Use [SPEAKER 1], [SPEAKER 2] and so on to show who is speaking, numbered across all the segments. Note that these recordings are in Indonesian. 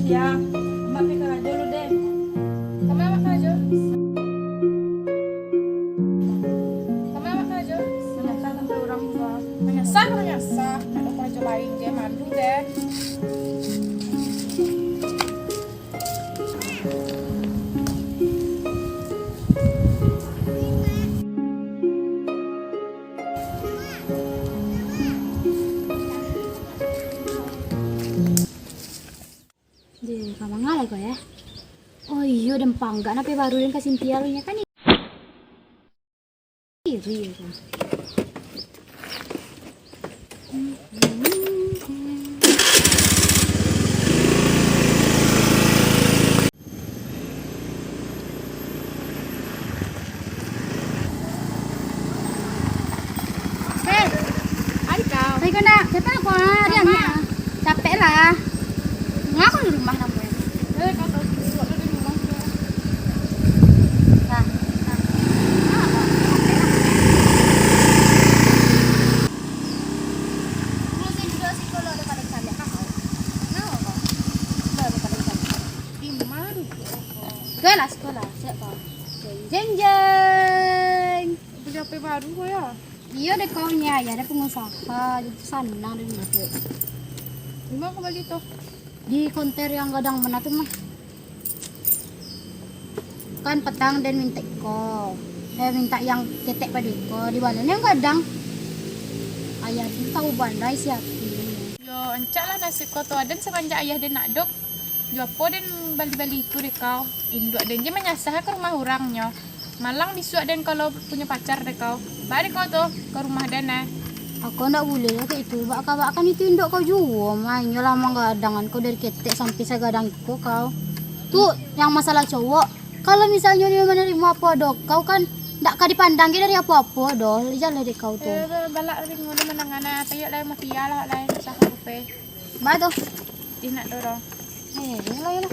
[SPEAKER 1] ya. Mak pikir aja dulu deh.
[SPEAKER 2] Kamu makan aja. Kamu makan aja.
[SPEAKER 1] Menyasar sampai orang tua.
[SPEAKER 2] Menyasar. Ada orang cobain dia mandu deh.
[SPEAKER 3] Deh, kamu ngalah kok ya? Oh iya, dan pangga nape baru yang kasih pialunya kan iri ya.
[SPEAKER 2] Hai kau.
[SPEAKER 3] Hai kena, siapa aku Riannya? Capek lah. Ngaku di rumah namanya.
[SPEAKER 2] Kau tahu sesuatu di rumah dia.
[SPEAKER 3] Nah, sekolah, siapa? Jeng jeng.
[SPEAKER 2] Beli HP baru kok ya.
[SPEAKER 3] Iya deh kaunya, ya ada pengusaha di sana di mana?
[SPEAKER 2] Di mana kau beli tuh?
[SPEAKER 3] Di konter yang gadang mana tuh mah? Kan petang dan minta ko. Minta yang ketek pada ko di mana yang gadang? Ayah itu tahu bandai siapin.
[SPEAKER 2] Yo, encak lah nasib kau tuh dan sepanjang ayah dan nak dok. Jo apa dan bali-bali itu deh kau. Induk dan dia menyasar ke rumah orangnya. Malang disuak dan kalau punya pacar deh kau. Balik kau tuh ke rumah Dana.
[SPEAKER 3] Aku ndak boleh lah kayak itu. Bak itu induk kau juga. Mainnya lama gadangan kau dari ketek sampai segadang itu kau. Tuh yang masalah cowok. Kalau misalnya dia menerima apa dok, kau kan ndak kau dipandang dari apa-apa doh. Jalan deh kau tuh.
[SPEAKER 2] Balak ring udah menangana. Tayo lah mafia lah lah susah rupe.
[SPEAKER 3] Ba tuh.
[SPEAKER 2] Dia nak dorong.
[SPEAKER 3] Yalah.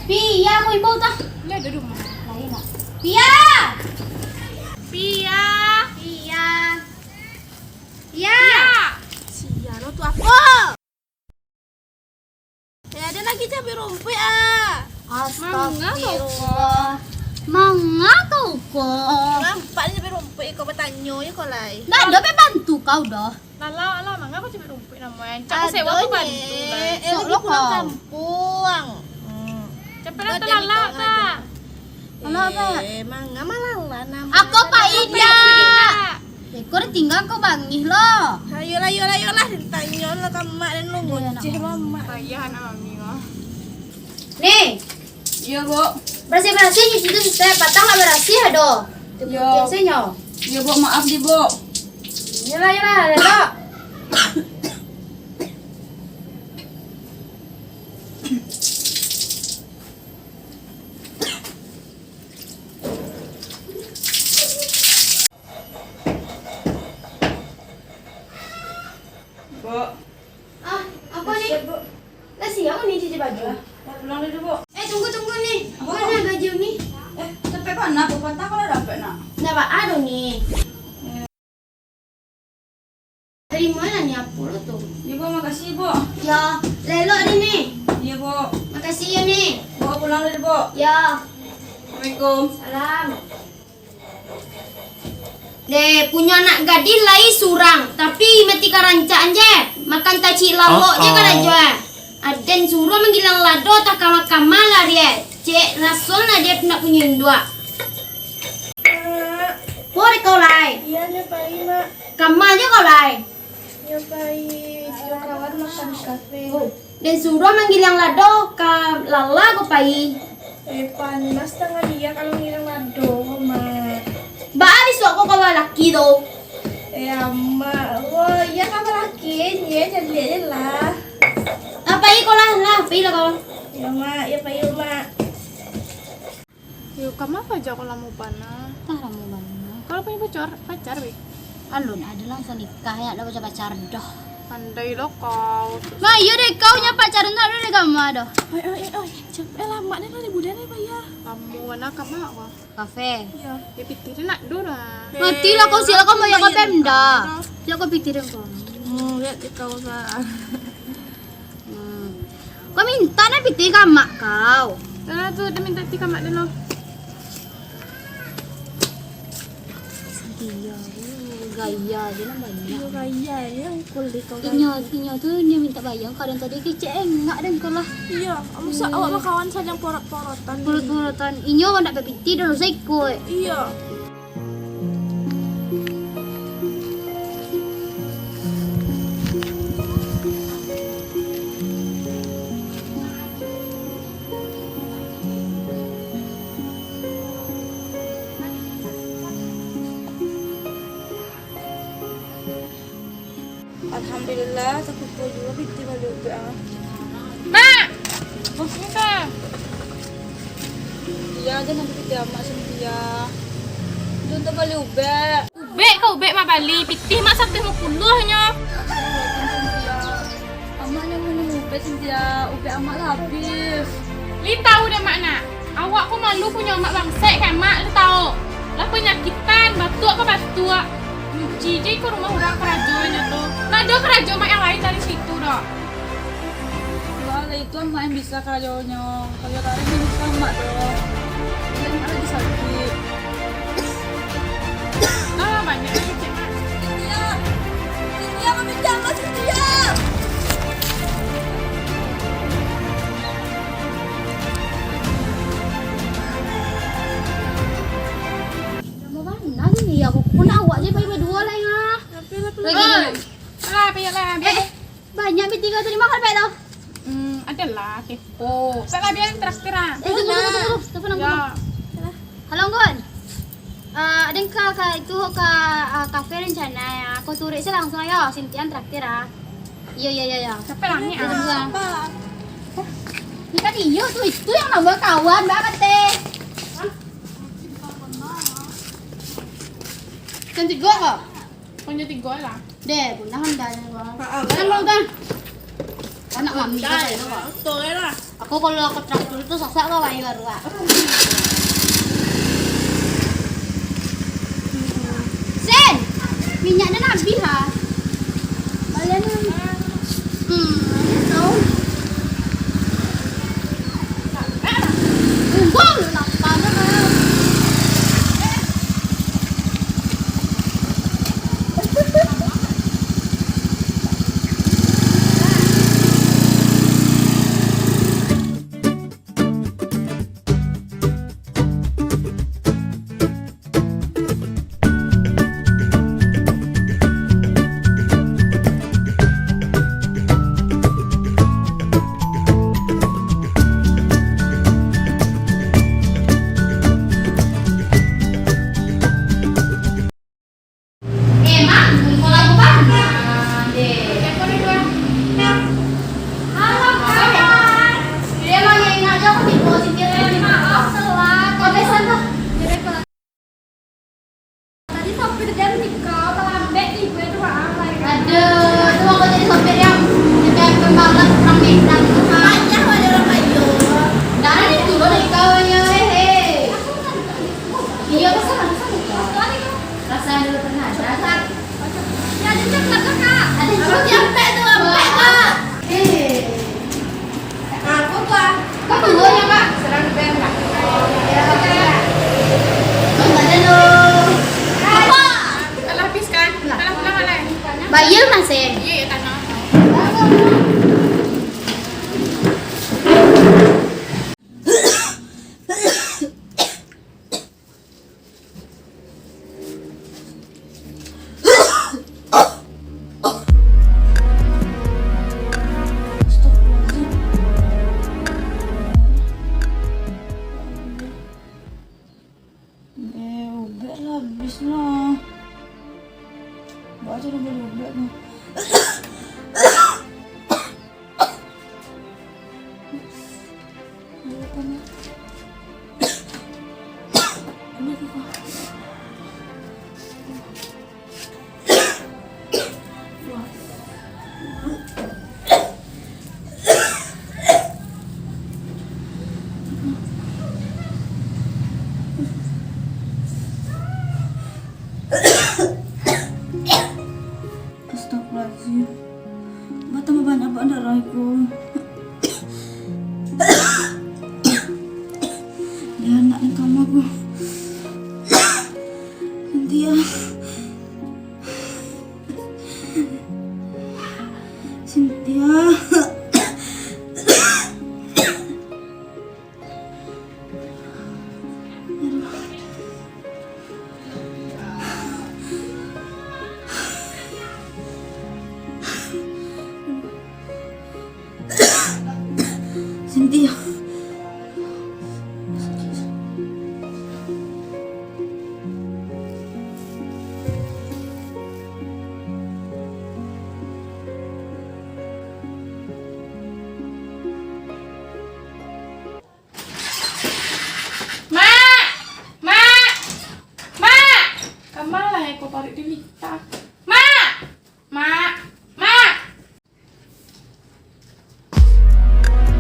[SPEAKER 3] Pia, kau ibu tah?
[SPEAKER 2] Lihat di rumah.
[SPEAKER 3] Lain nak. Pia.
[SPEAKER 2] Pia.
[SPEAKER 1] Sia lo tuh apa? Ya ada lagi cabai rumput ah.
[SPEAKER 3] Astagfirullah. Mangga kau kok.
[SPEAKER 1] Nampak ni cabai rumput kau bertanya ya kau lai.
[SPEAKER 3] Nggak ada bantu kau dah.
[SPEAKER 2] Lala, mangga aku coba rumput namanya. Cak sewa tu bantu lah.
[SPEAKER 3] Sok lo
[SPEAKER 1] pulang
[SPEAKER 3] kau.
[SPEAKER 1] kampung.
[SPEAKER 2] Cepat lah lala tak.
[SPEAKER 3] Lala apa?
[SPEAKER 1] Mangga malang lah nama.
[SPEAKER 3] Aku Pak Ida. Kau tinggal kau bangih lo.
[SPEAKER 1] Ayolah ditanya lah kamak dan lu ngoceh mama.
[SPEAKER 2] Ayah anak mami kau.
[SPEAKER 3] Nih,
[SPEAKER 4] Iya, Bu.
[SPEAKER 3] bersih di situ saya patang lah bersih aduh.
[SPEAKER 4] Yo.
[SPEAKER 3] Biasanya.
[SPEAKER 4] Iya, Bu. Maaf di, Bu.
[SPEAKER 3] Yalah, Lelo.
[SPEAKER 4] Bu.
[SPEAKER 3] Apa nih? Lah siang nih cuci baju.
[SPEAKER 4] Pulang dulu, Bu.
[SPEAKER 3] Tunggu nih. Mana baju nih?
[SPEAKER 4] Sampai mana, Bu? Patah kalau dapat, nak.
[SPEAKER 3] Nggak pak aduh nih. Dari mana nih aku lo tuh?
[SPEAKER 4] Iya, Bu. Makasih, Bu.
[SPEAKER 3] Ya, Lelo nih.
[SPEAKER 4] Iya, Bu.
[SPEAKER 3] Makasih ya nih.
[SPEAKER 4] Bu, pulang dulu, Bu.
[SPEAKER 3] Ya,
[SPEAKER 4] Assalamualaikum.
[SPEAKER 3] salam. Deh, punya anak gadis lai surang, tapi mati karancak aja. Makan taci lawok je kan aja. Aden suruh menggilang lado tak kama-kama lah dia. Cek rasul lah dia nak punya dua. Boleh kau lai.
[SPEAKER 1] Iya nyobain mak.
[SPEAKER 3] Kama aja kau lai.
[SPEAKER 1] Nyobain kawan makan di kafe.
[SPEAKER 3] Dan suruh menggilang lado ke lala kau pai.
[SPEAKER 1] Panas tengah dia kalau ngilang lado mak.
[SPEAKER 3] Ba abis aku kau laki do.
[SPEAKER 1] Ya mak, wah ya kamu laki ya jadi lah.
[SPEAKER 3] Apa ini kau lah, pai lah kau.
[SPEAKER 1] Ya mak, ya payu mak.
[SPEAKER 2] Yuk, kamu apa aja kalau mau panah?
[SPEAKER 3] Tah lah mau mana?
[SPEAKER 2] Kalau punya pacar, Bi.
[SPEAKER 3] Alun ada langsung nikah ya, ada baca pacar dah.
[SPEAKER 2] Pandai lo kau.
[SPEAKER 3] Ma, iya deh kau nya pacaran tak deh kamu ada.
[SPEAKER 1] Oi, cepet lama nih nanti bulan nih bayar.
[SPEAKER 2] Kamu anak kamu apa?
[SPEAKER 3] Kafe.
[SPEAKER 1] Iya.
[SPEAKER 2] Ya pikirin nak dulu
[SPEAKER 3] Mati lah kau sila kau mau ya kau pemda. Sila kau pikirin kau.
[SPEAKER 1] Lihat di kau sa.
[SPEAKER 3] Kau minta na pitik kamak kau.
[SPEAKER 2] Karena tuh udah minta tika mak dulu.
[SPEAKER 3] Iya, gaya dia nak banyak.
[SPEAKER 1] Raya ya, kulit kau.
[SPEAKER 3] Inyo tuh dia minta bayang kadang tadi kece enggak dan kau lah.
[SPEAKER 1] Iya, masa awak sama kawan saja yang porot-porotan.
[SPEAKER 3] Purut-purutan inyo kan nak pepiti dulu saya ikut.
[SPEAKER 1] Iya. Alhamdulillah, takut kau juga binti balik ah.
[SPEAKER 2] Mak! Bosnya kah?
[SPEAKER 4] Iya, aja nanti kita mak Cynthia. Junta balik ube.
[SPEAKER 2] Bek kau bek mak bali, pitih mak 150 nya.
[SPEAKER 4] Amaknya mau ube Cynthia, ube amak lah habis.
[SPEAKER 2] Li tahu deh mak nak. Awak kok malu punya mak bangsek kan mak, li tahu. Lah penyakitan, batuk ke batuk. Nyuci je ke rumah orang kerajonya tuh. Nah ada kerajo mak yang lain dari situ dok.
[SPEAKER 4] Enggak, itu amak yang bisa kerajonya. Kalau kalian ini bisa amak dong. Dia amak lagi sakit.
[SPEAKER 2] Ah banyak yang cek mak.
[SPEAKER 4] Cynthia kami jangan Cynthia.
[SPEAKER 3] Mau mana nih aku pun awak je bagi berdua lah ya.
[SPEAKER 2] Lah lah.
[SPEAKER 3] Banyak piti kau terima kan pak tau.
[SPEAKER 2] Adalah kepo. Salah biar traktir ah.
[SPEAKER 3] Tunggu. Telepon aku.
[SPEAKER 2] Ya.
[SPEAKER 3] Halo Gon. Ada ke itu ke kafe rencana ya. Aku turis langsung aja. Sintian traktir ah. Iya.
[SPEAKER 2] Siapa lagi
[SPEAKER 3] Kita
[SPEAKER 2] ah?
[SPEAKER 3] dua. Ini kan iyo tuh itu yang nambah kawan banget teh. Cantik gua kok.
[SPEAKER 2] Punya 3 lah.
[SPEAKER 3] Deh, punah Honda nya gua. Kan lo kan. Anak mami kan itu kok.
[SPEAKER 1] Betul lah.
[SPEAKER 3] Aku kalau ke traktor itu sasak kok wae baru ah. Sen, minyaknya habis ha. Kalian tahu. Enggak, nak panas. Bayar masih.
[SPEAKER 2] Iya, tanah.
[SPEAKER 4] Ube lah habis lah. Baca udah beli ube nih. Astagfirullahaladzim. Ba't tambah banyak ba ang daray ko? Yan na ang kamay ko. Cynthia. Cynthia. Cynthia.
[SPEAKER 2] Mak! Mak! Mak! Kamalah ya kau tarik di lita. Mak! Mak! Mak!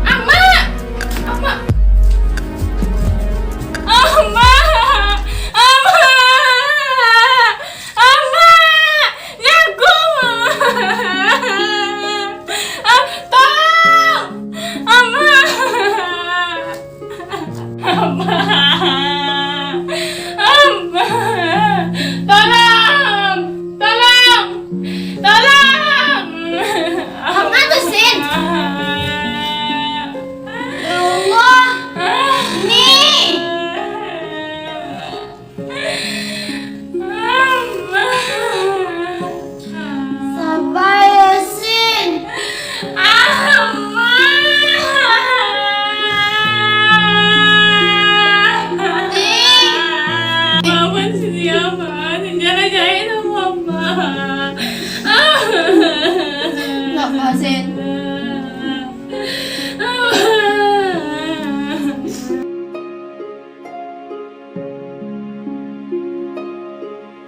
[SPEAKER 2] Ama! Ama! Ama! Ama! Ama! Jago! Tolong! Ama! Ama! Ama! Tolong! Tolong! Tolong!
[SPEAKER 1] Ama tuh, Sin. Ya Allah. Nih. Sabar ya, Sin.
[SPEAKER 2] Mama siapa? Jangan jahit sama mama.
[SPEAKER 1] Nggak mau, Sin.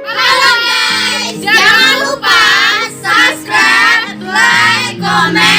[SPEAKER 1] Halo guys, jangan lupa subscribe, like, comment.